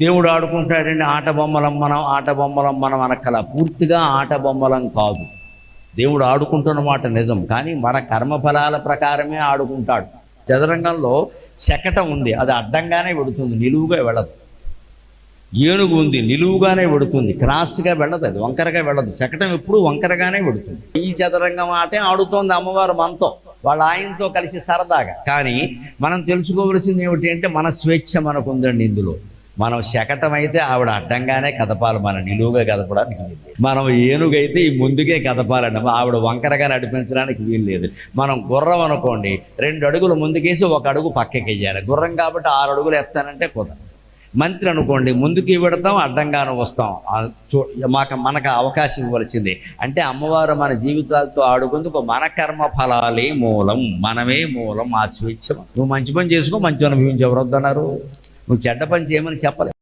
దేవుడు ఆడుకుంటాడండి. ఆట బొమ్మలం మనం అనక్కల. పూర్తిగా ఆట బొమ్మలం కాదు. దేవుడు ఆడుకుంటున్న మాట నిజం, కానీ మన కర్మఫలాల ప్రకారమే ఆడుకుంటాడు. చదరంగంలో శకటం ఉంది, అది అడ్డంగానే వెడుతుంది, నిలువుగా వెళ్ళదు. ఏనుగు ఉంది, నిలువుగానే వెడుతుంది, క్రాస్గా వెళ్ళదు, అది వంకరగా వెళ్ళదు. శకటం ఎప్పుడు వంకరగానే వెడుతుంది. ఈ చదరంగం ఆటే ఆడుతోంది అమ్మవారు మనతో, వాళ్ళ ఆయనతో కలిసి సరదాగా. కానీ మనం తెలుసుకోవలసింది ఏమిటి అంటే, మన స్వేచ్ఛ మనకు ఉందండి ఇందులో. మనం శకటం అయితే ఆవిడ అడ్డంగానే కదపాలి, మన నిలువుగా కదపడానికి వీలు. మనం ఏనుగైతే ఈ ముందుకే కదపాలండి, ఆవిడ వంకరగా నడిపించడానికి వీలు లేదు. మనం గుర్రం అనుకోండి, 2 అడుగులు ముందుకేసి 1 అడుగు పక్కకి వెయ్యాలి. గుర్రం కాబట్టి 6 అడుగులు ఎత్తానంటే కుదరదు. మంత్రి అనుకోండి, ముందుకి పెడతాం, అడ్డంగానే వస్తాం. మనకు అవకాశం ఇవ్వాల్సిందే. అంటే అమ్మవారు మన జీవితాలతో ఆడుకుందుకు మన కర్మ ఫలాలే మూలం, మనమే మూలం. ఆ స్వేచ్ఛ. నువ్వు మంచి పని చేసుకో, మంచి అనుభవించి ఎవరొద్దన్నారు. నువ్వు చెడ్డ పని చేయమని చెప్పలేదు.